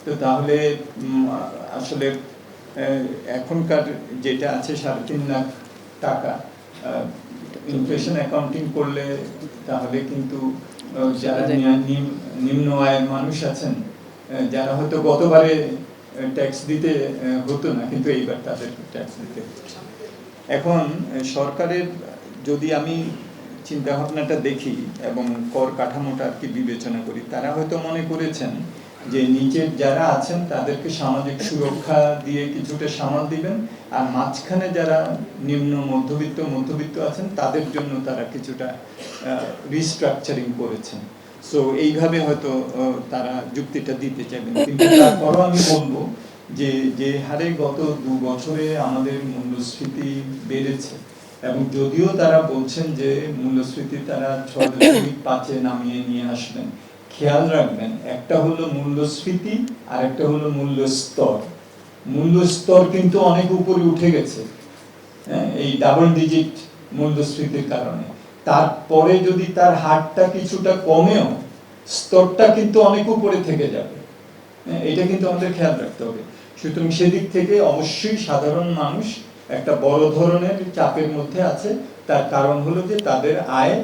তো তাহলে আসলে এখনকার যেটা আছে 3.5 লাখ টাকা ইনফ্লেশন অ্যাকাউন্টিং করলে তাহলে কিন্তু যারা নিম্ন আয়ের মানুষ আছেন, যারা হয়তো গতবারে ট্যাক্স দিতে হতো না, কিন্তু এইবার তাদের ট্যাক্স দিতে হচ্ছে। এখন সরকারের যদি আমি চিন্তা ভাবনাটা দেখি এবং কর কাঠামোটা আর কি বিবেচনা করি, তারা হয়তো মনে করেছেন যে নিচের যারা আছেন তাদেরকে সামাজিক সুরক্ষা দিয়ে কিছুটা সামাল দিবেন, আর মাঝখানে যারা নিম্ন মধ্যবিত্ত আছেন তাদের জন্য তারা কিছুটা রিস্ট্রাকচারিং করেছেন। সো এইভাবে হয়তো তারা যুক্তিটা দিতে চাইবেন। কিন্তু তারপরও আমি বলবো যে হারে গত 2 বছরে আমাদের মূল্যস্ফীতি বেড়েছে, এবং যদিও তারা বলছেন যে মূল্যস্ফীতি তারা 6.5-এ নামিয়ে নিয়ে আসবেন, খেয়াল রাখবেন একটা হলো মূল্যস্ফীতি আর একটা হলো মূল্যস্তর কিন্তু অনেক উপরে উঠে গেছে এই ডাবল ডিজিট মূল্যস্ফীতির কারণে। তারপরে যদি তার হারটা কিছুটা কমেও স্তরটা কিন্তু অনেক উপরে থেকে যাবে, এটা কিন্তু আমাদের খেয়াল রাখতে হবে। সুতরাং সেদিক থেকে অবশ্যই সাধারণ মানুষ একটা বড় ধরনের চাপের মধ্যে আছে। তার কারণ হলো যে তাদের আয়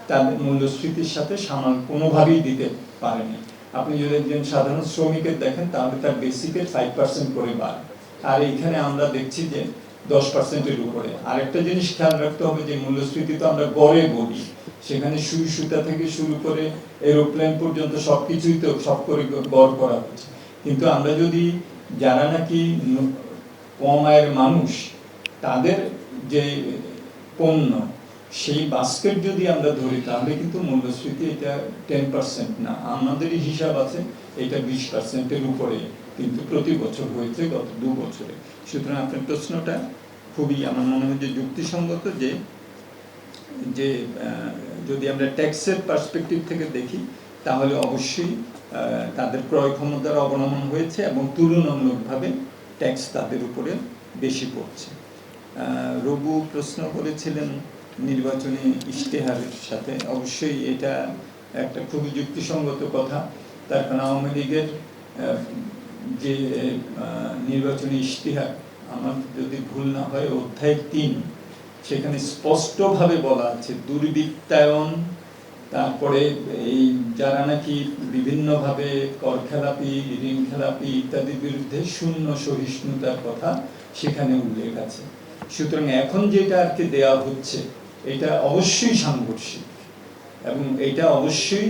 তাদের মূল্যস্ফীতির সাথে সামাল কোনোভাবেই দিতে পারেনি। আপনি যদি একজন সাধারণ শ্রমিকের দেখেন তাহলে তার বেসিকের 5% করে বাড়ে, আর এইখানে আমরা দেখছি যে 10%-এর উপরে। আরেকটা জিনিস খেয়াল রাখতে হবে যে মূল্যস্ফীতি তো আমরা গড়ে বলি, সেখানে সুই সুতা থেকে শুরু করে এরোপ্লেন পর্যন্ত সবকিছুই তো সব করে গড় করা হচ্ছে। কিন্তু আমরা যদি যারা নাকি কম আয়ের মানুষ তাদের যে পণ্য সেই বাস্কেট যদি আমরা ধরি তাহলে কিন্তু মূল্যস্ফীতি এটা 10% না, আমাদেরই হিসাব আছে এটা 20%-এর উপরে কিন্তু প্রতি বছর হয়েছে গত 2 বছরে। সুতরাং আপনার প্রশ্নটা খুবই আমার মনে হয় যে যুক্তিসঙ্গত, যে যদি আমরা ট্যাক্সের পার্সপেক্টিভ থেকে দেখি তাহলে অবশ্যই তাদের ক্রয় ক্ষমতার অবনমন হয়েছে এবং তুলনামূলকভাবে ট্যাক্স তাদের উপরে বেশি পড়ছে। রবু প্রশ্ন করেছিলেন নির্বাচনী ইশতেহারের সাথে, অবশ্যই এটা একটা খুবই যুক্তিসঙ্গত কথা। তার কারণ আওয়ামী লীগের যে নির্বাচনী ইশতেহার, আমার যদি ভুল না হয় অধ্যায় 3, সেখানে স্পষ্টভাবে বলা আছে দুর্বৃত্তায়ন, তারপরে এই যারা নাকি বিভিন্নভাবে কর খেলাপি, ঋণ খেলাপি ইত্যাদির বিরুদ্ধে শূন্য সহিষ্ণুতার কথা সেখানে উল্লেখ আছে। সুতরাং এখন যেটা আর কি দেওয়া হচ্ছে এটা অবশ্যই সাংঘর্ষিক, এবং এটা অবশ্যই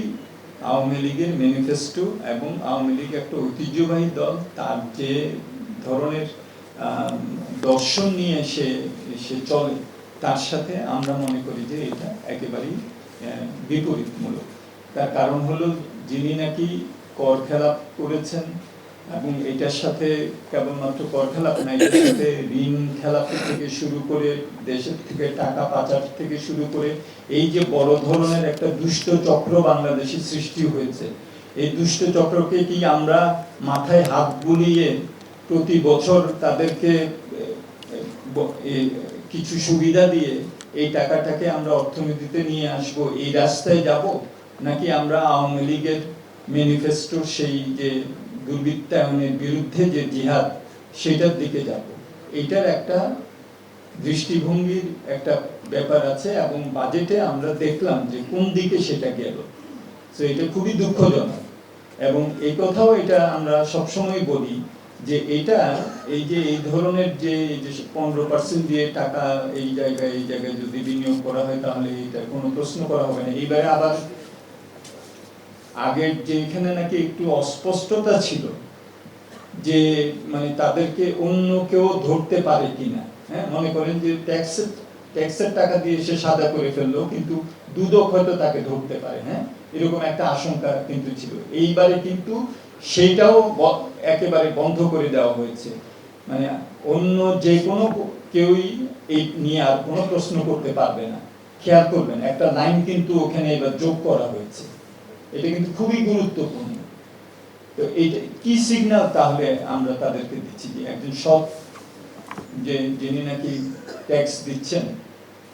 আওয়ামী লীগের ম্যানিফেস্টো, এবং আওয়ামী লীগ একটা ঐতিহ্যবাহী দল, তার যে ধরনের দর্শন নিয়ে সে চলে তার সাথে আমরা মনে করি যে এটা একেবারেই বিপরীতমূলক। তার কারণ হলো যিনি নাকি কর খেলাপ করেছেন, এবং এটার সাথে কেবলমাত্র কর খেলাপ না, এটার সাথে ঋণ খেলাপি থেকে শুরু করে দেশের থেকে টাকা পাচার থেকে শুরু করে এই যে বড় ধরনের একটা দুষ্ট চক্র বাংলাদেশে সৃষ্টি হয়েছে, এই দুষ্ট চক্রকে কি আমরা মাথায় হাত বুলিয়ে প্রতি বছর তাদেরকে কিছু সুবিধা দিয়ে এই টাকাটাকে আমরা অর্থনীতিতে নিয়ে আসবো, এই রাস্তায় যাব, নাকি আমরা আওয়ামী লীগের ম্যানিফেস্টোর সেই যে দুর্বৃত্তায়নের বিরুদ্ধে যে জিহাদ সেটার দিকে যাব? এটার একটা দৃষ্টিভঙ্গির একটা ব্যাপার আছে, এবং বাজেটে আমরা দেখলাম যে কোন দিকে সেটা গেল। তো এটা খুবই দুঃখজনক, এবং এই কথাও এটা আমরা সবসময় বলি যে এটা এই যে এই ধরনের যে 15% দিয়ে টাকা এই জায়গায় যদি বিনিয়োগ করা হয় তাহলে এটা কোনো প্রশ্ন করা হবে না। এইবারে আবার আগের যে এখানে নাকি একটু অস্পষ্টতা ছিল যে মানে তাদেরকে অন্য কেউ ধরতে পারে কিনা, হ্যাঁ, মনে করেন যে ট্যাক্সের টাকা দিয়ে সে সাদা করে ফেললো কিন্তু দুদক হয়তো তাকে ধরতে পারে, হ্যাঁ, এরকম একটা আশঙ্কা কিন্তু ছিল। এইবারে কিন্তু সেইটাও একেবারে বন্ধ করে দেওয়া হয়েছে, মানে অন্য যে কোনো কেউই এই নিয়ে আর কোনো প্রশ্ন করতে পারবে না। খেয়াল করবেন একটা লাইন কিন্তু ওখানে এবার যোগ করা হয়েছে, এটা কিন্তু খুবই গুরুত্বপূর্ণ। তো এইটা কি সিগন্যাল তাহলে আমরা তাদেরকে দিচ্ছি যে একজন সৎ যে যিনি নাকি ট্যাক্স দিচ্ছেন।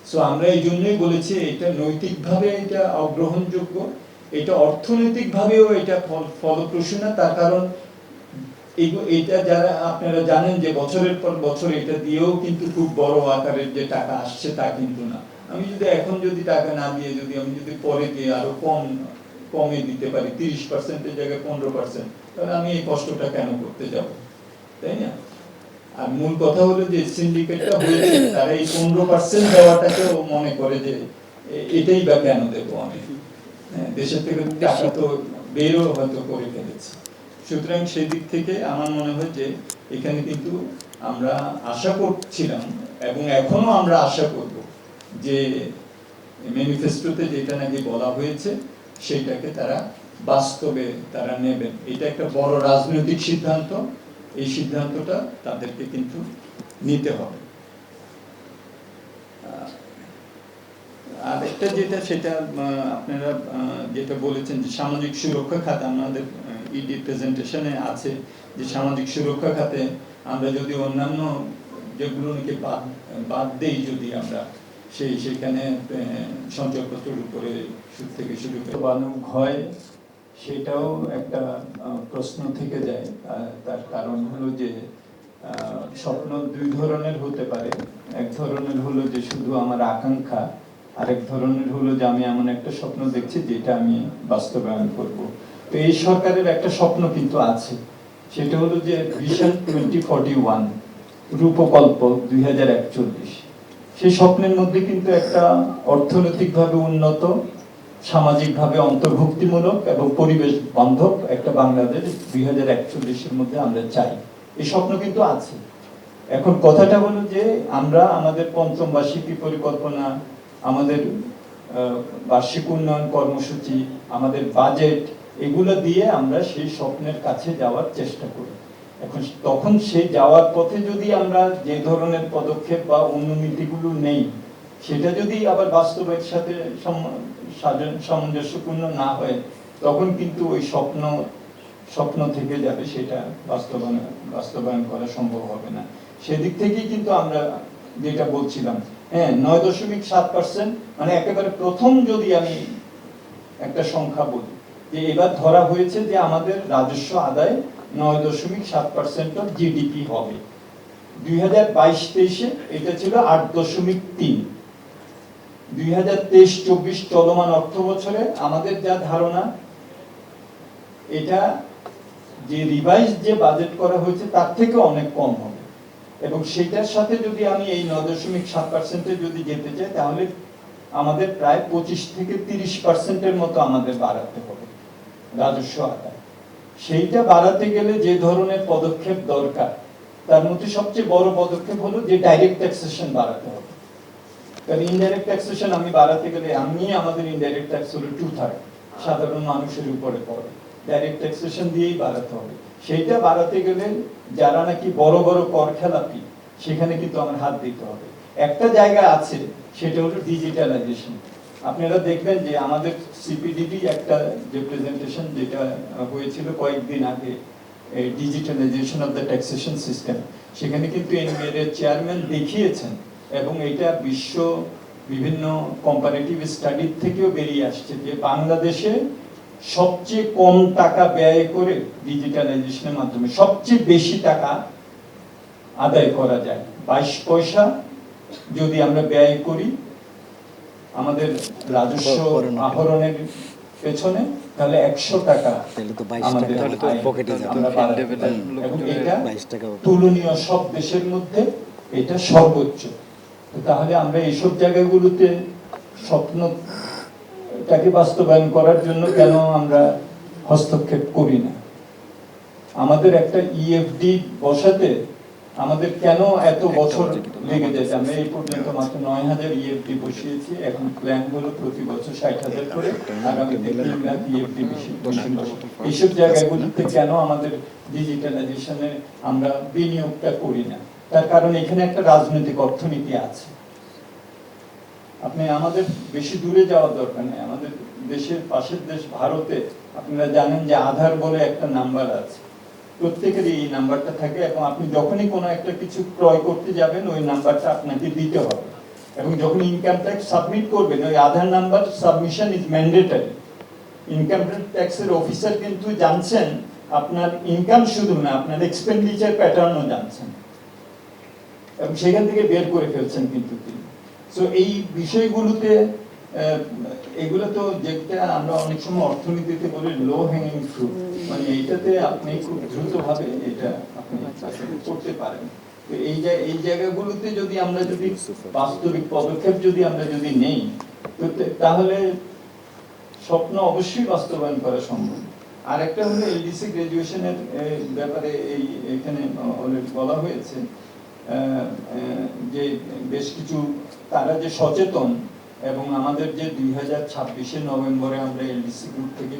সো আমরা এই জন্যই বলেছি এটা নৈতিকভাবে এটা অগ্রহণযোগ্য, এটা অর্থনৈতিকভাবেও এটা ফলপ্রসূ না। তার কারণ এইটা যারা আপনারা জানেন যে বছরের পর বছর এটা দিয়েও কিন্তু খুব বড় আকারের যে টাকা আসছে তা কিন্তু না। আমি যদি এখন যদি টাকা না দিয়ে যদি আমি যদি পরে দিয়ে আরো কমে দিতে পারি 30% এর জায়গায় 15%, তাহলে আমি এই কষ্টটা কেন করতে যাব, তাই না? আর মূল কথা হলো যে সিন্ডিকেটটা হয়েছে তারা এই 15% দেওয়াটাকেও মনে করে যে এটাই বা কেন দেবো আমি, দেশের থেকে টাকা তো বেরও হয়তো করে ফেলেছে। সুতরাং সেই দিক থেকে আমার মনে হয় যে এখানে কিন্তু আমরা আশা করছিলাম এবং এখনো আমরা আশা করব যে ম্যানিফেস্টোতে যেটা নাকি বলা হয়েছে সেইটাকে তারা বাস্তবে তারা নেবেন। এটা একটা বড় রাজনৈতিক সিদ্ধান্ত, এই সিদ্ধান্তটা তাদেরকে কিন্তু নিতে হবে। আর একটা যেটা সেটা আপনারা যেটা বলেছেন যে সামাজিক সুরক্ষা খাত, আমাদের ইডি প্রেজেন্টেশনে আছে যে সামাজিক সুরক্ষা খাতে আমরা যদি অন্যান্য যেগুলো নাকি বাদ দেই, যদি আমরা সেইখানে সঞ্চয়পত্রের উপরে সুদ থেকে শুরু করে বানক হয়, সেটাও একটা প্রশ্ন থেকে যায়। তার কারণ হলো যে স্বপ্ন দুই ধরনের হতে পারে। এক ধরনের হলো যে শুধু আমার আকাঙ্ক্ষা, আরেক ধরনের হলো যে আমি এমন একটা স্বপ্ন দেখছি যেটা আমি বাস্তবায়ন করব। তো এই সরকারের একটা স্বপ্ন কিন্তু আছে, সেটা হলো যে ভিশন 2041, রূপকল্প 2041। সেই স্বপ্নের মধ্যে কিন্তু একটা অর্থনৈতিকভাবে উন্নত, সামাজিকভাবে অন্তর্ভুক্তিমূলক এবং পরিবেশ বান্ধব একটা বাংলাদেশ 2041-এর মধ্যে আমরা চাই। এই স্বপ্ন কিন্তু আছে। এখন কথাটা হলো যে আমরা আমাদের পঞ্চম বার্ষিকী পরিকল্পনা, আমাদের বার্ষিক উন্নয়ন কর্মসূচি, আমাদের বাজেট, এগুলো দিয়ে আমরা সেই স্বপ্নের কাছে যাওয়ার চেষ্টা করি। এখন তখন সেই যাওয়ার পথে যদি আমরা যে ধরনের পদক্ষেপ বা অনুমিতিগুলো নেই, সেটা যদি আবার বাস্তবের সাথে সামঞ্জস্যপূর্ণ না হয়, তখন কিন্তু ওই স্বপ্ন থেকে যাবে, সেটা বাস্তবায়ন করা সম্ভব হবে না। সেদিক থেকেই কিন্তু আমরা যেটা বলছিলাম, 9.7%, মানে একেবারে প্রথম যদি আমি একটা সংখ্যা বলি যে এবার ধরা হয়েছে যে আমাদের রাজস্ব আদায় 9.7% অফ জিডিপি হবে। 2022-23-এ এটা ছিল 8.3। 2023-24 চলমান অর্থ বছরে আমাদের যা ধারণা, এটা যে রিভাইজ যে বাজেট করা হয়েছে তার থেকে অনেক কম হবে। এবং সেটার সাথে যদি আমি এই 9.7%-এ যদি যেতে চাই, তাহলে আমাদের প্রায় 25 থেকে 30%-এর মতো আমাদের বাড়াতে হবে রাজস্ব আদায়। সেইটা বাড়াতে গেলে যে ধরনের পদক্ষেপ দরকার, তার মধ্যে সবচেয়ে বড় পদক্ষেপ হলো যে ডাইরেক্ট ট্যাক্সেশন বাড়াতে হবে। কারণ ইনডাইরেক্ট ট্যাক্সেশন আমি বাড়াতে গেলে, আমাদের ইনডাইরেক্ট ট্যাক্স হলো 2/3 সাধারণ মানুষের উপরে পড়ে, ডাইরেক্ট ট্যাক্সেশন দিয়েই বাড়াতে হবে। সেইটা বাড়াতে গেলে যারা নাকি বড় বড় কর খেলাপি, সেখানে কিন্তু আমার হাত দিতে হবে। একটা জায়গা আছে, সেটা হলো ডিজিটালাইজেশন। আপনারা দেখবেন যে আমাদের সিপিডিডি একটা যে প্রেজেন্টেশন যেটা হয়েছিল কয়েকদিন আগে, digitalization of the taxation system, সেখানে কিন্তু এনবিআর এর চেয়ারম্যান দেখিয়েছেন, এবং এটা বিশ্ব বিভিন্ন কম্পারেটিভ স্টাডি থেকেও বেরিয়ে আসছে যে বাংলাদেশে সবচেয়ে কম টাকা ব্যয় করে ডিজিটালাইজেশনের মাধ্যমে সবচেয়ে বেশি টাকা আদায় করা যায়। 22 পয়সা যদি আমরা ব্যয় করি আমাদের রাজস্ব আহরণের পেছনে, তাহলে 100 টাকা আমাদের এবং এটা তুলনীয় সব দেশের মধ্যে এটা সর্বোচ্চ। তাহলে আমরা এইসব জায়গাগুলোতে স্বপ্নটাকে বাস্তবায়ন করার জন্য কেন আমরা হস্তক্ষেপ করি না? আমাদের একটা ইএফডি বসাতে আমাদের কেন এত বছর লেগে যায়? আমরা এই পর্যন্ত মাত্র 9,000 ইএফডি বসিয়েছি। এখন প্ল্যান হলো প্রতি বছর 60,000 করে, আগামী 3 লাখ ইএফডি এইসব জায়গাগুলোতে কেন আমাদের ডিজিটালাইজেশনে আমরা বিনিয়োগটা করি না? তার কারণ এখানে একটা রাজনৈতিক অর্থনীতি আছে। আপনি আমাদের বেশি দূরে যাওয়ার দরকার নেই। আমাদের দেশের পাশের দেশ ভারতে আপনারা জানেন যে আধার বলে একটা নাম্বার আছে, প্রত্যেকেরই এই নাম্বারটা থাকে, এবং আপনি যখনই কোনো একটা কিছু ক্রয় করতে যাবেন ওই নাম্বারটা আপনাকে দিতে হবে, এবং যখন ইনকাম ট্যাক্স সাবমিট করবেন ওই Aadhaar number submission is mandatory. Income ট্যাক্সের অফিসার কিন্তু জানছেন আপনার ইনকাম শুধু না, আপনার এক্সপেন্ডিচার প্যাটার্নও জানছেন এবং সেখান থেকে বের করে ফেলছেন কিন্তু তিনি। সো এই বিষয়গুলোতে এগুলো তো যেটা আমরা অনেক সময় অর্থনীতিতে বলি লো হ্যাঙ্গিং ফ্রুট, মানে এইটাতে আপনি খুব দ্রুতভাবে এটা আপনি করতে পারেন। তো এই জায়গাগুলোতে যদি আমরা যদি বাস্তবিক পদক্ষেপ যদি আমরা যদি নেই, তাহলে স্বপ্ন অবশ্যই বাস্তবায়ন করা সম্ভব। আর একটা হলো এলডিসি গ্রাজুয়েশনের ব্যাপারে এখানে অলরেডি বলা হয়েছে যে বেশ কিছু তারা যে সচেতন, এবং আমাদের যে 2026 নভেম্বরে আমরা এলডিসি গ্রুপ থেকে